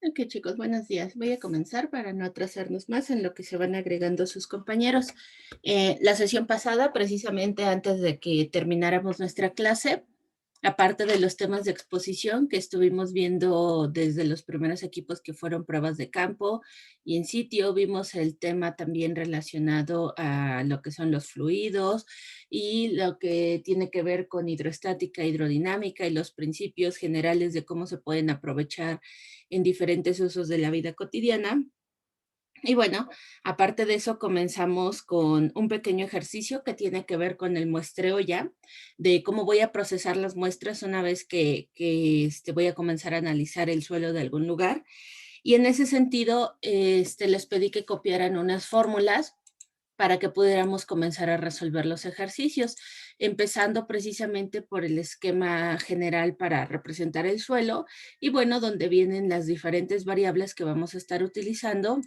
Ok, chicos, buenos días. Voy a comenzar para no atrasarnos más en lo que se van agregando sus compañeros. La sesión pasada, precisamente antes de que termináramos nuestra clase, aparte de los temas de exposición que estuvimos viendo desde los primeros equipos que fueron pruebas de campo y en sitio, vimos el tema también relacionado a lo que son los fluidos y lo que tiene que ver con hidroestática, hidrodinámica y los principios generales de cómo se pueden aprovechar en diferentes usos de la vida cotidiana. Y bueno, aparte de eso, comenzamos con un pequeño ejercicio que tiene que ver con el muestreo ya, de cómo voy a procesar las muestras una vez que voy a comenzar a analizar el suelo de algún lugar. Y en ese sentido, les pedí que copiaran unas fórmulas para que pudiéramos comenzar a resolver los ejercicios, empezando precisamente por el esquema general para representar el suelo y bueno, donde vienen las diferentes variables que vamos a estar utilizando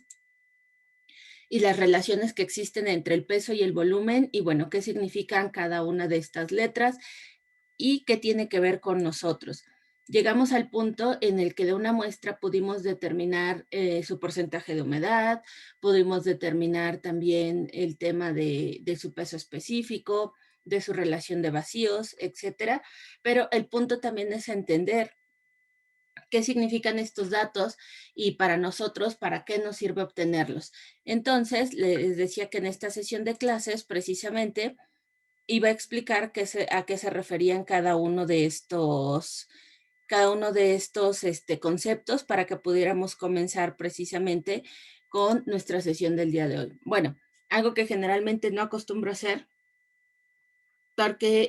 y las relaciones que existen entre el peso y el volumen y bueno, qué significan cada una de estas letras y qué tiene que ver con nosotros. Llegamos al punto en el que de una muestra pudimos determinar su porcentaje de humedad, pudimos determinar también el tema de su peso específico, de su relación de vacíos, etcétera. Pero el punto también es entender qué significan estos datos y para nosotros, para qué nos sirve obtenerlos. Entonces, les decía que en esta sesión de clases, precisamente, iba a explicar a qué se referían cada uno de estos conceptos para que pudiéramos comenzar precisamente con nuestra sesión del día de hoy. Bueno, algo que generalmente no acostumbro a hacer porque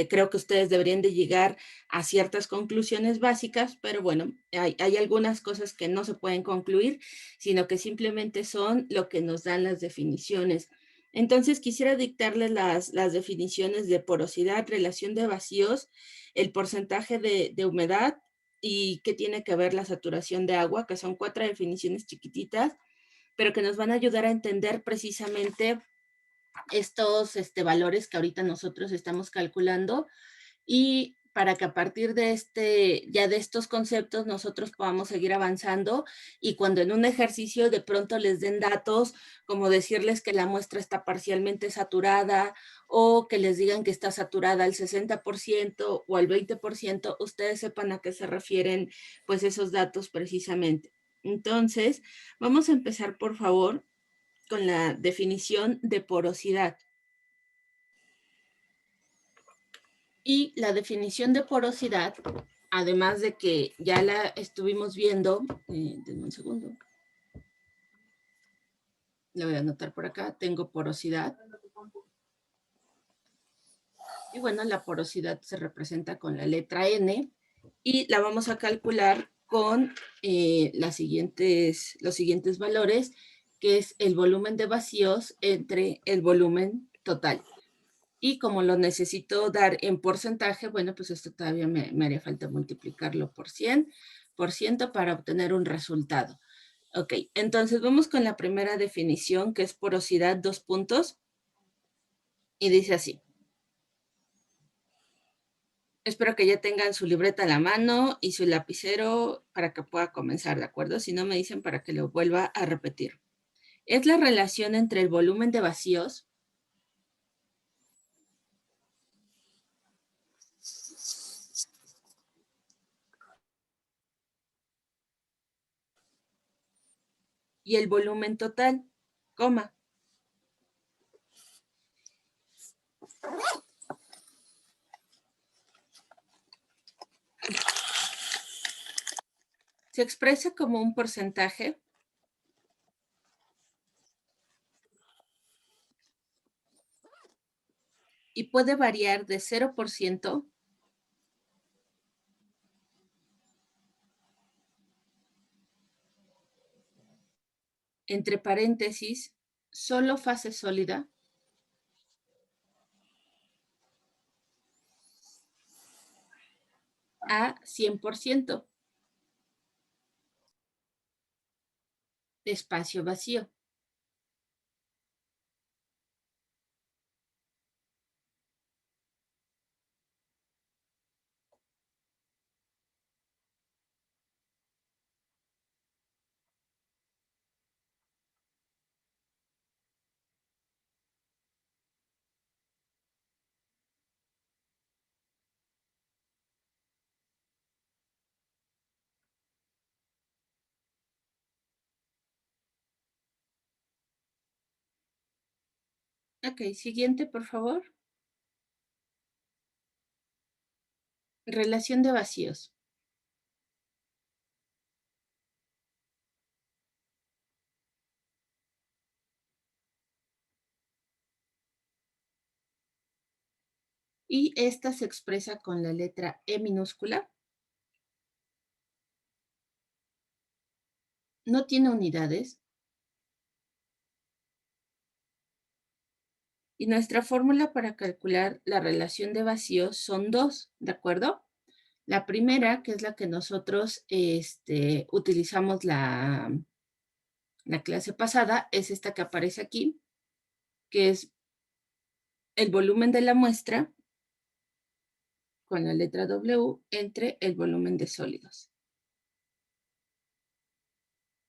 creo que ustedes deberían de llegar a ciertas conclusiones básicas, pero bueno, hay algunas cosas que no se pueden concluir, sino que simplemente son lo que nos dan las definiciones. Entonces, quisiera dictarles las definiciones de porosidad, relación de vacíos, el porcentaje de humedad y qué tiene que ver la saturación de agua, que son 4 definiciones chiquititas, pero que nos van a ayudar a entender precisamente estos valores que ahorita nosotros estamos calculando y para que a partir de ya de estos conceptos nosotros podamos seguir avanzando y cuando en un ejercicio de pronto les den datos, como decirles que la muestra está parcialmente saturada o que les digan que está saturada al 60% o al 20%, ustedes sepan a qué se refieren pues esos datos precisamente. Entonces, vamos a empezar por favor con la definición de porosidad. Y la definición de porosidad, además de que ya la estuvimos viendo, denme un segundo, le voy a anotar por acá, tengo porosidad. Y bueno, la porosidad se representa con la letra N y la vamos a calcular con los siguientes valores, que es el volumen de vacíos entre el volumen total. Y como lo necesito dar en porcentaje, bueno, pues esto todavía me haría falta multiplicarlo por 100% para obtener un resultado. Ok, entonces vamos con la primera definición, que es porosidad, dos puntos, y dice así. Espero que ya tengan su libreta a la mano y su lapicero para que pueda comenzar, ¿de acuerdo? Si no, me dicen para que lo vuelva a repetir. Es la relación entre el volumen de vacíos y el volumen total, coma. Se expresa como un porcentaje y puede variar de 0% entre paréntesis, solo fase sólida, a 100% de espacio vacío. Ok, siguiente, por favor. Relación de vacíos. Y esta se expresa con la letra E minúscula. No tiene unidades. Y nuestra fórmula para calcular la relación de vacíos son dos, ¿de acuerdo? La primera, que es la que nosotros utilizamos la clase pasada, es esta que aparece aquí, que es el volumen de la muestra con la letra W entre el volumen de sólidos.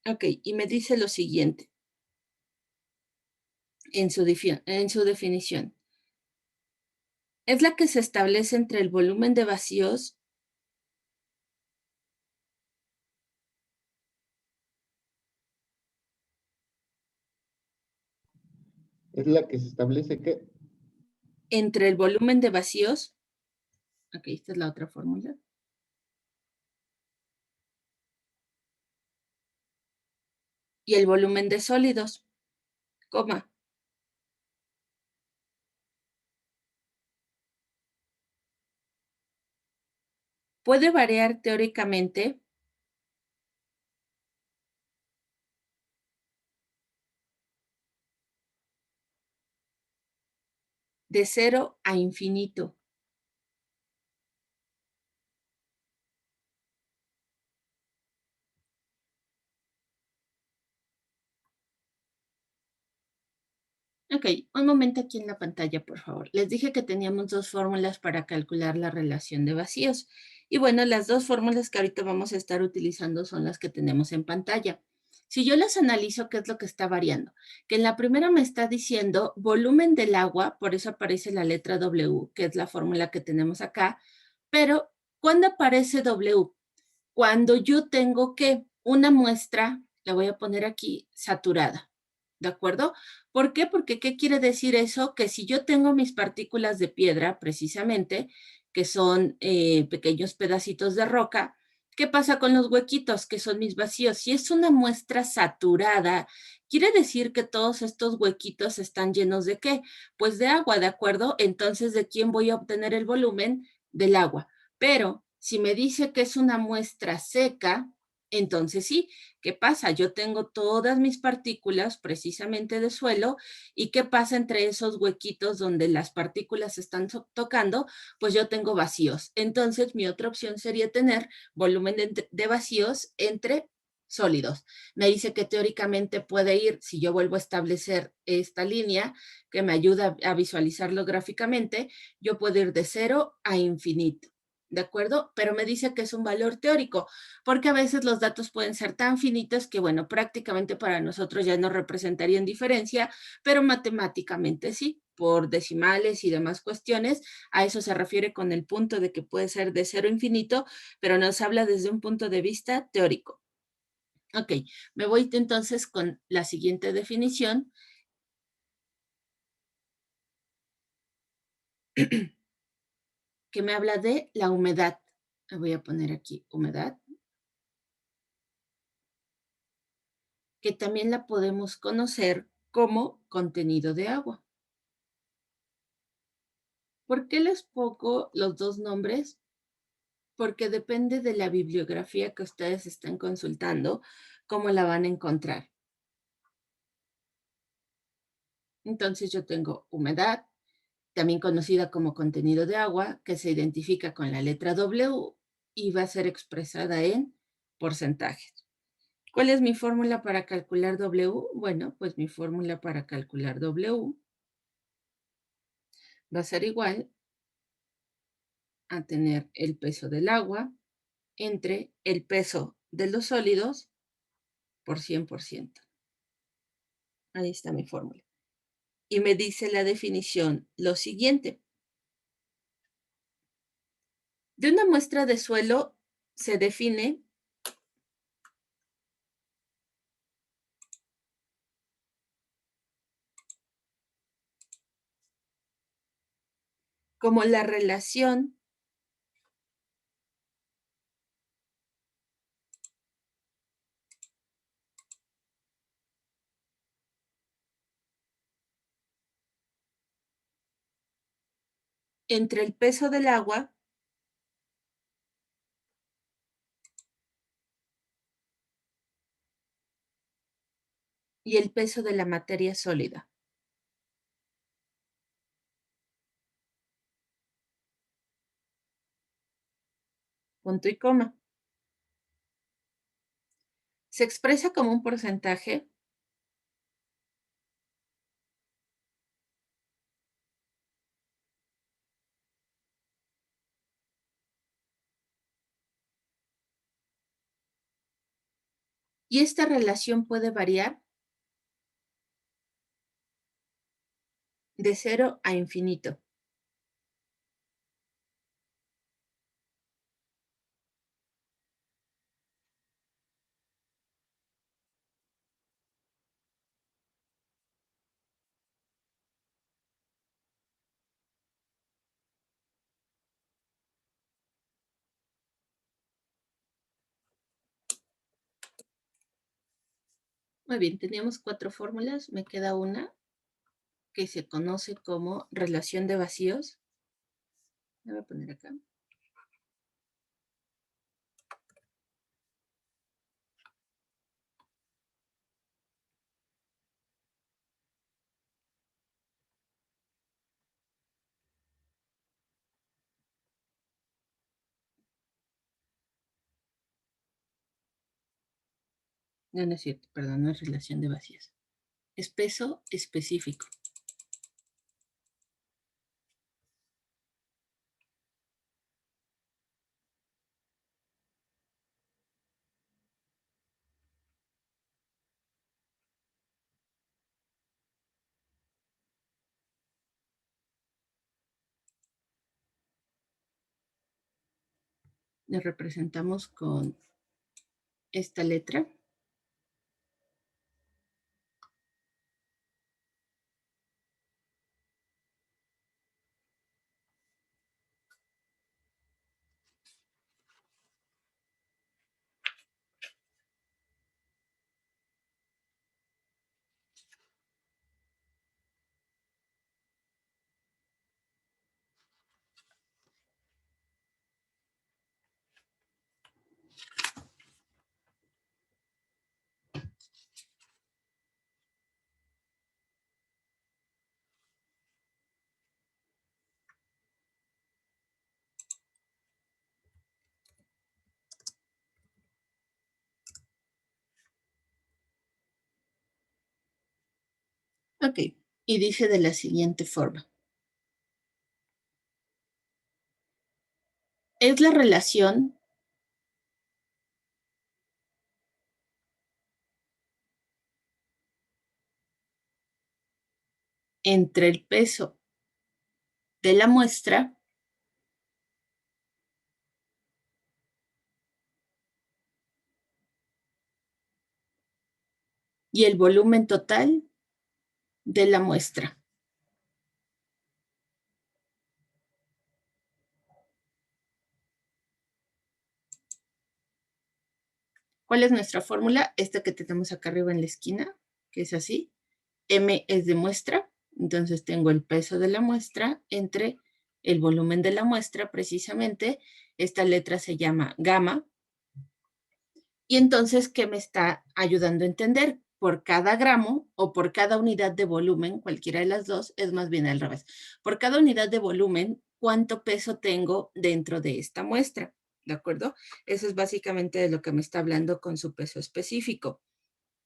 Ok, y me dice lo siguiente en su definición. Es la que se establece entre el volumen de vacíos Es la que se establece que entre el volumen de vacíos. Ok, esta es la otra fórmula. Y el volumen de sólidos, coma. Puede variar teóricamente de 0 a infinito. Ok, un momento aquí en la pantalla, por favor. Les dije que teníamos dos fórmulas para calcular la relación de vacíos. Y bueno, las dos fórmulas que ahorita vamos a estar utilizando son las que tenemos en pantalla. Si yo las analizo, ¿qué es lo que está variando? Que en la primera me está diciendo volumen del agua, por eso aparece la letra W, que es la fórmula que tenemos acá. Pero, ¿cuándo aparece W? Cuando yo tengo que una muestra, la voy a poner aquí, saturada. ¿De acuerdo? ¿Por qué? Porque ¿qué quiere decir eso? Que si yo tengo mis partículas de piedra, precisamente, que son pequeños pedacitos de roca, ¿qué pasa con los huequitos, que son mis vacíos? Si es una muestra saturada, quiere decir que todos estos huequitos están llenos de ¿qué? Pues de agua, ¿de acuerdo? Entonces, ¿de quién voy a obtener el volumen? Del agua. Pero si me dice que es una muestra seca, entonces sí, ¿qué pasa? Yo tengo todas mis partículas precisamente de suelo y ¿qué pasa entre esos huequitos donde las partículas están tocando? Pues yo tengo vacíos. Entonces mi otra opción sería tener volumen de vacíos entre sólidos. Me dice que teóricamente puede ir, si yo vuelvo a establecer esta línea que me ayuda a visualizarlo gráficamente, yo puedo ir de 0 a infinito. ¿De acuerdo? Pero me dice que es un valor teórico, porque a veces los datos pueden ser tan finitos que, bueno, prácticamente para nosotros ya no representarían diferencia, pero matemáticamente sí, por decimales y demás cuestiones, a eso se refiere con el punto de que puede ser de 0 a infinito, pero nos habla desde un punto de vista teórico. Ok, me voy entonces con la siguiente definición. Que me habla de la humedad. Voy a poner aquí humedad, que también la podemos conocer como contenido de agua. ¿Por qué les pongo los dos nombres? Porque depende de la bibliografía que ustedes estén consultando, cómo la van a encontrar. Entonces yo tengo humedad, también conocida como contenido de agua, que se identifica con la letra W y va a ser expresada en porcentajes. ¿Cuál es mi fórmula para calcular W? Bueno, pues mi fórmula para calcular W va a ser igual a tener el peso del agua entre el peso de los sólidos por 100%. Ahí está mi fórmula. Y me dice la definición lo siguiente. De una muestra de suelo se define como la relación entre el peso del agua y el peso de la materia sólida. Punto y coma. Se expresa como un porcentaje y esta relación puede variar de 0 a infinito. Muy bien, teníamos 4 fórmulas, me queda una que se conoce como relación de vacíos. La voy a poner acá. No, no es cierto, perdón, no es relación de vacíos. Es peso específico. Lo representamos con esta letra. Ok, y dice de la siguiente forma. Es la relación entre el peso de la muestra y el volumen total de la muestra. ¿Cuál es nuestra fórmula? Esta que tenemos acá arriba en la esquina, que es así. M es de muestra, entonces tengo el peso de la muestra entre el volumen de la muestra, precisamente. Esta letra se llama gamma. Y entonces, ¿qué me está ayudando a entender? Por cada gramo o por cada unidad de volumen, cualquiera de las dos, es más bien al revés. Por cada unidad de volumen, ¿cuánto peso tengo dentro de esta muestra? ¿De acuerdo? Eso es básicamente de lo que me está hablando con su peso específico.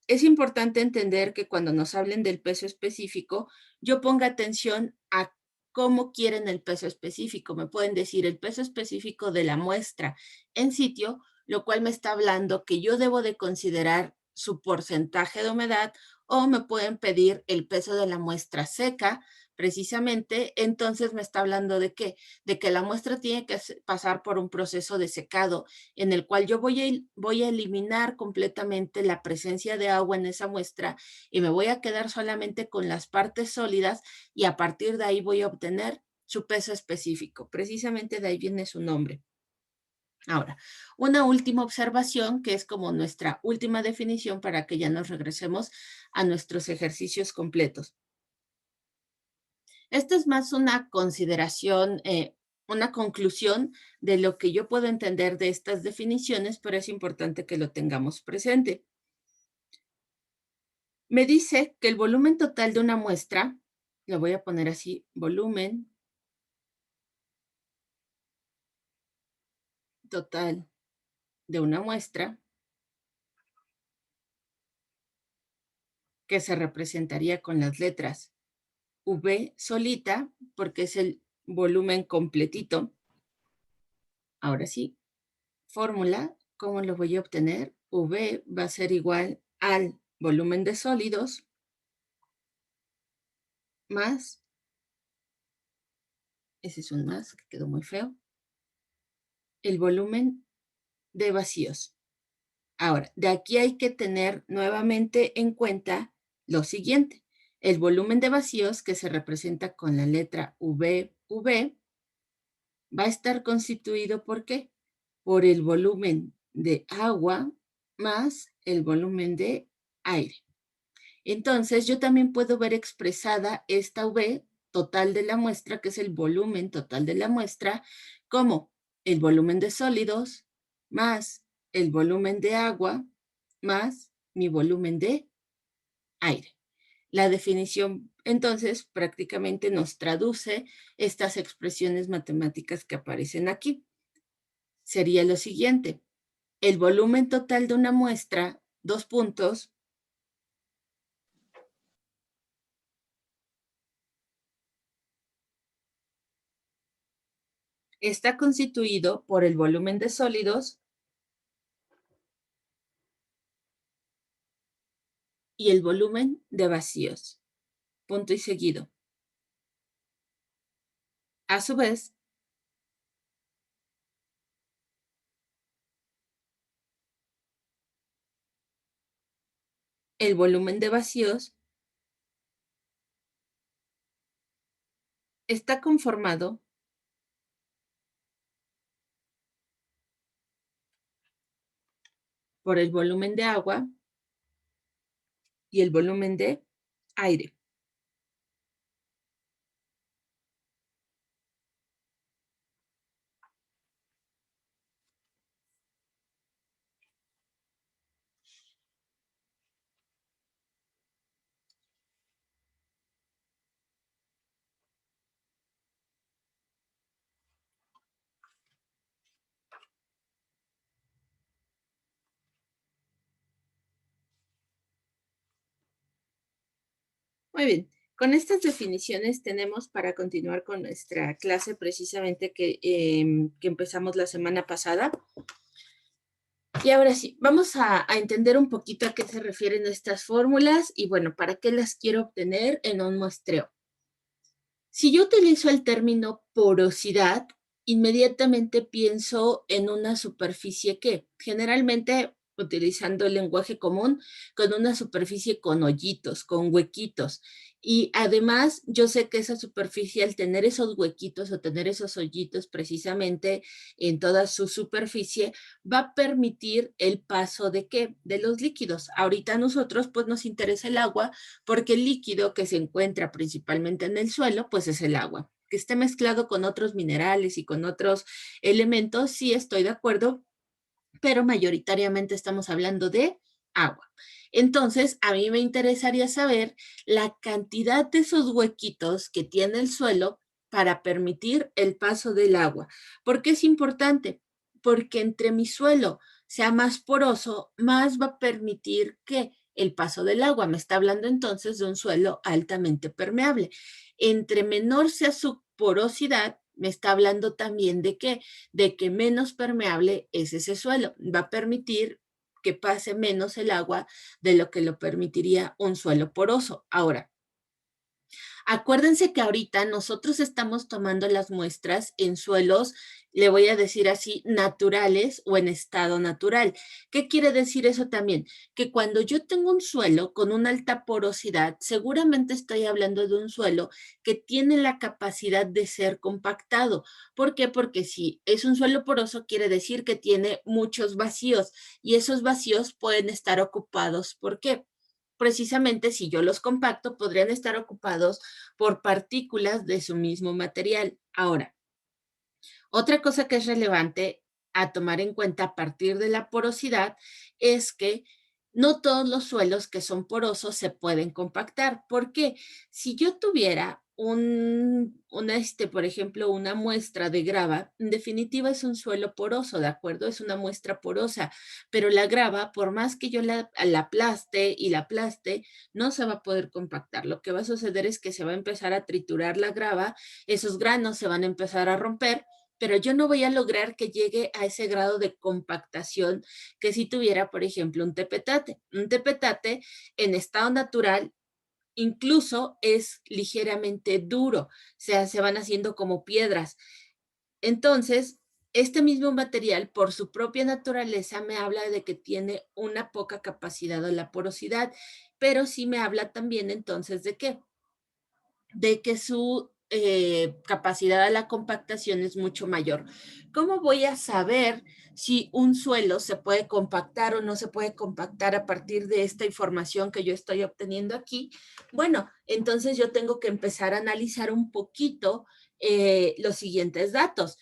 Es importante entender que cuando nos hablen del peso específico, yo ponga atención a cómo quieren el peso específico. Me pueden decir el peso específico de la muestra en sitio, lo cual me está hablando que yo debo de considerar su porcentaje de humedad, o me pueden pedir el peso de la muestra seca, precisamente. Entonces me está hablando de qué, de que la muestra tiene que pasar por un proceso de secado en el cual yo voy a eliminar completamente la presencia de agua en esa muestra y me voy a quedar solamente con las partes sólidas, y a partir de ahí voy a obtener su peso específico. Precisamente de ahí viene su nombre. Ahora, una última observación que es como nuestra última definición para que ya nos regresemos a nuestros ejercicios completos. Esta es más una consideración, una conclusión de lo que yo puedo entender de estas definiciones, pero es importante que lo tengamos presente. Me dice que el volumen total de una muestra, lo voy a poner así, volumen total de una muestra, que se representaría con las letras V solita, porque es el volumen completito. Ahora sí, fórmula, ¿cómo lo voy a obtener? V va a ser igual al volumen de sólidos más, ese es un más, que quedó muy feo, el volumen de vacíos. Ahora, de aquí hay que tener nuevamente en cuenta lo siguiente. El volumen de vacíos, que se representa con la letra VV, va a estar constituido ¿por qué? Por el volumen de agua más el volumen de aire. Entonces, yo también puedo ver expresada esta V total de la muestra, que es el volumen total de la muestra, como el volumen de sólidos más el volumen de agua más mi volumen de aire. La definición, entonces, prácticamente nos traduce estas expresiones matemáticas que aparecen aquí. Sería lo siguiente: el volumen total de una muestra, dos puntos, está constituido por el volumen de sólidos y el volumen de vacíos. Punto y seguido. A su vez, el volumen de vacíos está conformado por el volumen de agua y el volumen de aire. Muy bien, con estas definiciones tenemos para continuar con nuestra clase precisamente que empezamos la semana pasada. Y ahora sí, vamos a entender un poquito a qué se refieren estas fórmulas y bueno, para qué las quiero obtener en un muestreo. Si yo utilizo el término porosidad, inmediatamente pienso en una superficie que generalmente, utilizando el lenguaje común, con una superficie con hoyitos, con huequitos. Y además, yo sé que esa superficie, al tener esos huequitos o tener esos hoyitos precisamente en toda su superficie, va a permitir el paso de ¿qué? De los líquidos. Ahorita a nosotros, pues nos interesa el agua, porque el líquido que se encuentra principalmente en el suelo, pues es el agua. Que esté mezclado con otros minerales y con otros elementos, sí estoy de acuerdo, pero mayoritariamente estamos hablando de agua. Entonces, a mí me interesaría saber la cantidad de esos huequitos que tiene el suelo para permitir el paso del agua. ¿Por qué es importante? Porque entre mi suelo sea más poroso, más va a permitir que el paso del agua. Me está hablando entonces de un suelo altamente permeable. Entre menor sea su porosidad, me está hablando también de que menos permeable es ese suelo. Va a permitir que pase menos el agua de lo que lo permitiría un suelo poroso. Ahora, Acuérdense que ahorita nosotros estamos tomando las muestras en suelos, le voy a decir así, naturales o en estado natural. ¿Qué quiere decir eso también? Que cuando yo tengo un suelo con una alta porosidad, seguramente estoy hablando de un suelo que tiene la capacidad de ser compactado. ¿Por qué? Porque si es un suelo poroso, quiere decir que tiene muchos vacíos y esos vacíos pueden estar ocupados. ¿Por qué? Precisamente si yo los compacto, podrían estar ocupados por partículas de su mismo material. Ahora, otra cosa que es relevante a tomar en cuenta a partir de la porosidad es que no todos los suelos que son porosos se pueden compactar. ¿Por qué? Si yo tuviera por ejemplo, una muestra de grava, en definitiva es un suelo poroso, ¿de acuerdo? Es una muestra porosa, pero la grava, por más que yo la aplaste y la aplaste, no se va a poder compactar. Lo que va a suceder es que se va a empezar a triturar la grava, esos granos se van a empezar a romper, pero yo no voy a lograr que llegue a ese grado de compactación que si tuviera, por ejemplo, un tepetate. Un tepetate en estado natural incluso es ligeramente duro, o sea, se van haciendo como piedras. Entonces, este mismo material, por su propia naturaleza, me habla de que tiene una poca capacidad de la porosidad, pero sí me habla también entonces de qué, de que su capacidad a la compactación es mucho mayor. ¿Cómo voy a saber si un suelo se puede compactar o no se puede compactar a partir de esta información que yo estoy obteniendo aquí? Bueno, entonces yo tengo que empezar a analizar un poquito los siguientes datos.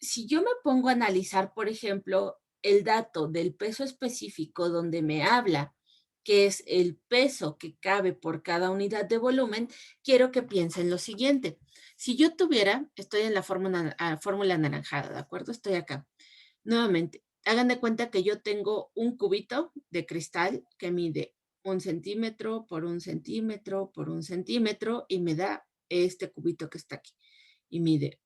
Si yo me pongo a analizar, por ejemplo, el dato del peso específico donde me habla que es el peso que cabe por cada unidad de volumen, quiero que piensen lo siguiente. Si yo tuviera, estoy en la fórmula anaranjada, ¿de acuerdo? Estoy acá. Nuevamente, hagan de cuenta que yo tengo un cubito de cristal que mide 1 centímetro por 1 centímetro por 1 centímetro y me da este cubito que está aquí. Y mide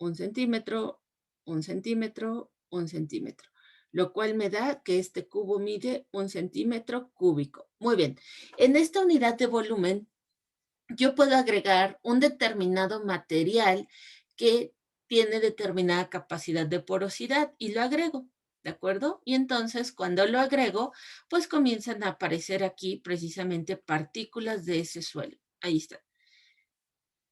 1 centímetro, 1 centímetro, 1 centímetro, lo cual me da que este cubo mide 1 centímetro cúbico. Muy bien, en esta unidad de volumen yo puedo agregar un determinado material que tiene determinada capacidad de porosidad y lo agrego, ¿de acuerdo? Y entonces cuando lo agrego, pues comienzan a aparecer aquí precisamente partículas de ese suelo. Ahí está.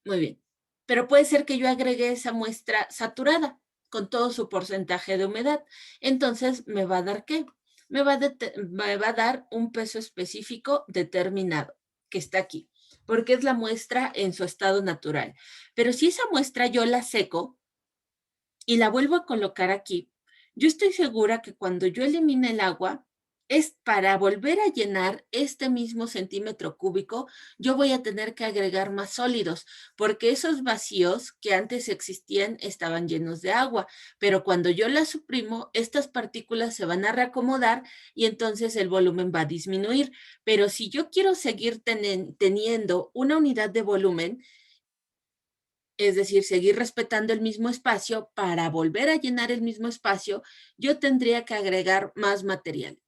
Muy bien. Pero puede ser que yo agregue esa muestra saturada con todo su porcentaje de humedad. Entonces, ¿me va a dar qué? Me va a dar un peso específico determinado, que está aquí, porque es la muestra en su estado natural. Pero si esa muestra yo la seco y la vuelvo a colocar aquí, yo estoy segura que cuando yo elimine el agua, es para volver a llenar este mismo centímetro cúbico, yo voy a tener que agregar más sólidos, porque esos vacíos que antes existían estaban llenos de agua, pero cuando yo las suprimo, estas partículas se van a reacomodar y entonces el volumen va a disminuir. Pero si yo quiero seguir teniendo una unidad de volumen, es decir, seguir respetando el mismo espacio, para volver a llenar el mismo espacio, yo tendría que agregar más material,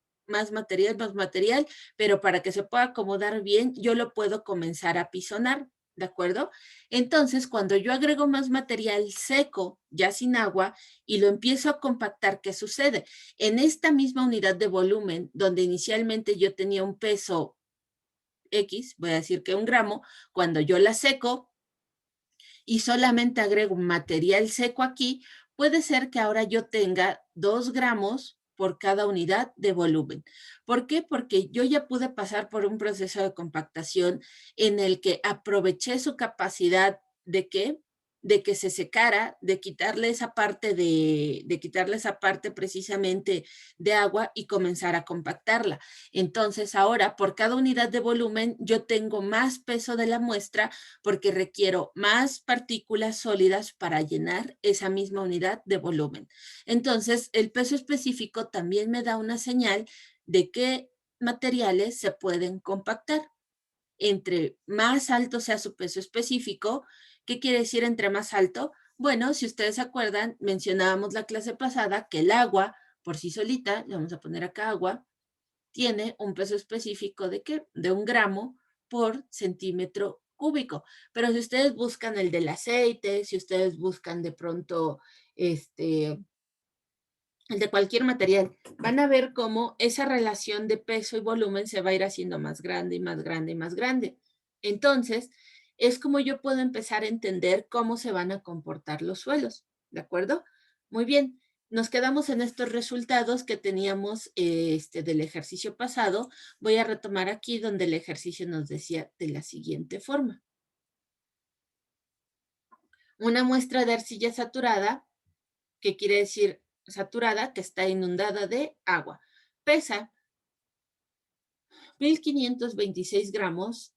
pero para que se pueda acomodar bien, yo lo puedo comenzar a pisonar, ¿de acuerdo? Entonces, cuando yo agrego más material seco, ya sin agua, y lo empiezo a compactar, ¿qué sucede? En esta misma unidad de volumen, donde inicialmente yo tenía un peso X, voy a decir que 1 gramo, cuando yo la seco, y solamente agrego un material seco aquí, puede ser que ahora yo tenga 2 gramos por cada unidad de volumen. ¿Por qué? Porque yo ya pude pasar por un proceso de compactación en el que aproveché su capacidad de qué, de que se secara, de quitarle esa parte precisamente de agua y comenzar a compactarla. Entonces ahora por cada unidad de volumen yo tengo más peso de la muestra porque requiero más partículas sólidas para llenar esa misma unidad de volumen. Entonces, el peso específico también me da una señal de qué materiales se pueden compactar. Entre más alto sea su peso específico, ¿qué quiere decir entre más alto? Bueno, si ustedes se acuerdan, mencionábamos la clase pasada que el agua por sí solita, le vamos a poner acá agua, tiene un peso específico de qué? De 1 gramo por centímetro cúbico. Pero si ustedes buscan el del aceite, si ustedes buscan de pronto el de cualquier material, van a ver cómo esa relación de peso y volumen se va a ir haciendo más grande y más grande y más grande. Entonces, es como yo puedo empezar a entender cómo se van a comportar los suelos, ¿de acuerdo? Muy bien, nos quedamos en estos resultados que teníamos del ejercicio pasado. Voy a retomar aquí donde el ejercicio nos decía de la siguiente forma. Una muestra de arcilla saturada, que quiere decir saturada, que está inundada de agua. Pesa 1.526 gramos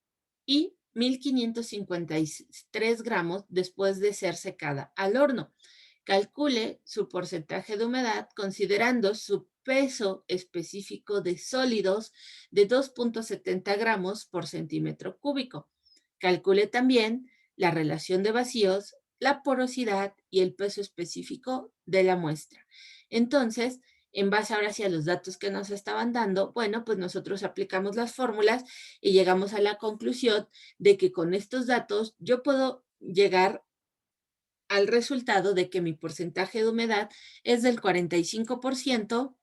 y 1.553 gramos después de ser secada al horno. Calcule su porcentaje de humedad considerando su peso específico de sólidos de 2.70 gramos por centímetro cúbico. Calcule también la relación de vacíos, la porosidad y el peso específico de la muestra. Entonces, en base ahora sí a los datos que nos estaban dando, bueno, pues nosotros aplicamos las fórmulas y llegamos a la conclusión de que con estos datos yo puedo llegar al resultado de que mi porcentaje de humedad es del 45%,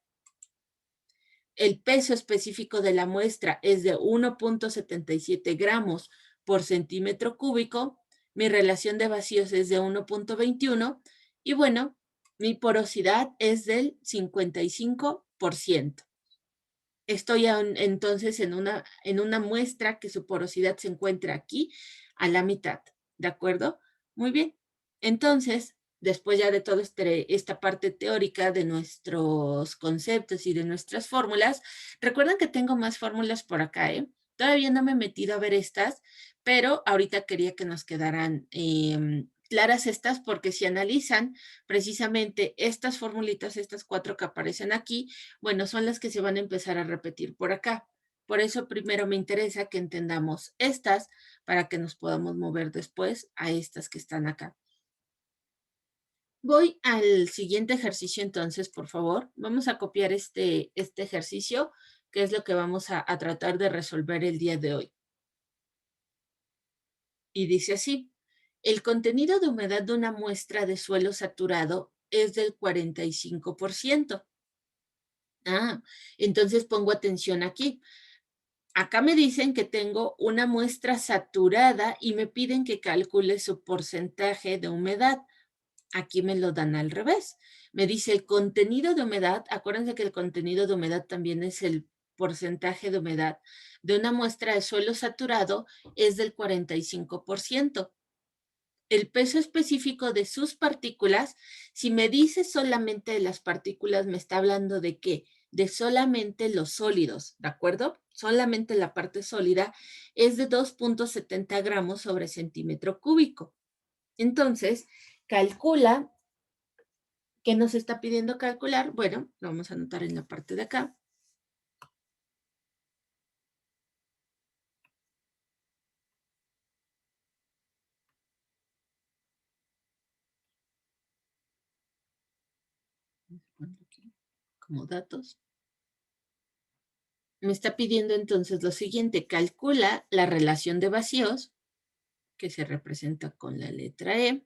el peso específico de la muestra es de 1.77 gramos por centímetro cúbico, mi relación de vacíos es de 1.21 y bueno, mi porosidad es del 55%. Estoy entonces en una muestra que su porosidad se encuentra aquí a la mitad, ¿de acuerdo? Muy bien. Entonces, después ya de toda esta parte teórica de nuestros conceptos y de nuestras fórmulas, recuerden que tengo más fórmulas por acá, ¿eh? Todavía no me he metido a ver estas, pero ahorita quería que nos quedaran claras estas, porque si analizan precisamente estas formulitas, estas 4 que aparecen aquí, bueno, son las que se van a empezar a repetir por acá. Por eso primero me interesa que entendamos estas para que nos podamos mover después a estas que están acá. Voy al siguiente ejercicio entonces, por favor. Vamos a copiar este ejercicio, que es lo que vamos a tratar de resolver el día de hoy. Y dice así: el contenido de humedad de una muestra de suelo saturado es del 45%. Entonces pongo atención aquí. Acá me dicen que tengo una muestra saturada y me piden que calcule su porcentaje de humedad. Aquí me lo dan al revés. Me dice el contenido de humedad. Acuérdense que el contenido de humedad también es el porcentaje de humedad de una muestra de suelo saturado es del 45%. El peso específico de sus partículas, si me dice solamente de las partículas, me está hablando de qué, de solamente los sólidos, ¿de acuerdo? Solamente la parte sólida es de 2.70 gramos sobre centímetro cúbico. Entonces, calcula, ¿qué nos está pidiendo calcular? Bueno, lo vamos a anotar en la parte de acá. Como datos. Me está pidiendo entonces lo siguiente: calcula la relación de vacíos, que se representa con la letra E,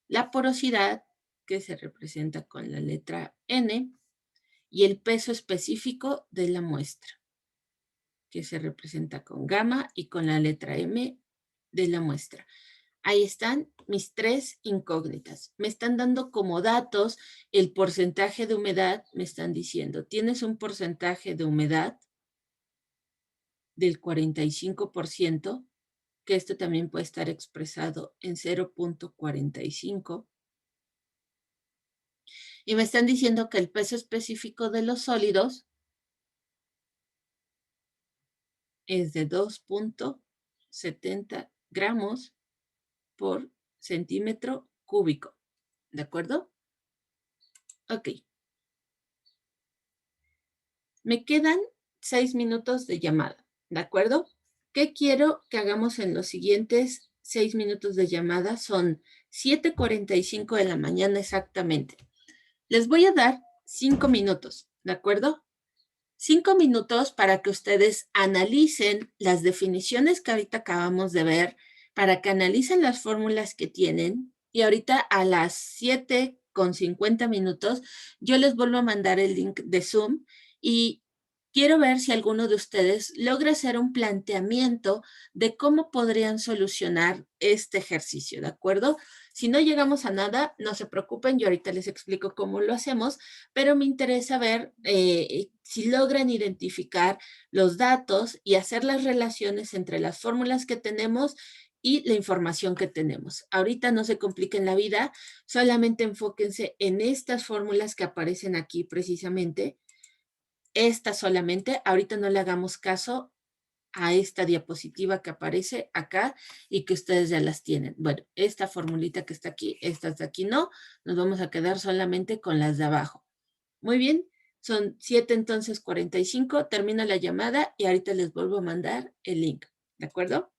la porosidad, que se representa con la letra N, y el peso específico de la muestra, que se representa con gamma y con la letra M de la muestra. Ahí están mis 3 incógnitas. Me están dando como datos el porcentaje de humedad. Me están diciendo, tienes un porcentaje de humedad del 45%, que esto también puede estar expresado en 0.45. Y me están diciendo que el peso específico de los sólidos es de 2.70 gramos por centímetro cúbico. ¿De acuerdo? Ok. Me quedan 6 minutos de llamada. ¿De acuerdo? ¿Qué quiero que hagamos en los siguientes 6 minutos de llamada? Son 7:45 de la mañana exactamente. Les voy a dar 5 minutos. ¿De acuerdo? 5 minutos para que ustedes analicen las definiciones que ahorita acabamos de ver, para que analicen las fórmulas que tienen. Y ahorita a las 7:50 yo les vuelvo a mandar el link de Zoom y quiero ver si alguno de ustedes logra hacer un planteamiento de cómo podrían solucionar este ejercicio, ¿de acuerdo? Si no llegamos a nada, no se preocupen, yo ahorita les explico cómo lo hacemos, pero me interesa ver si logran identificar los datos y hacer las relaciones entre las fórmulas que tenemos y la información que tenemos. Ahorita no se compliquen la vida, solamente enfóquense en estas fórmulas que aparecen aquí precisamente. Esta solamente, ahorita no le hagamos caso a esta diapositiva que aparece acá y que ustedes ya las tienen. Bueno, esta formulita que está aquí, estas de aquí no, nos vamos a quedar solamente con las de abajo. Muy bien, son 7 entonces 45, termina la llamada y ahorita les vuelvo a mandar el link, ¿de acuerdo?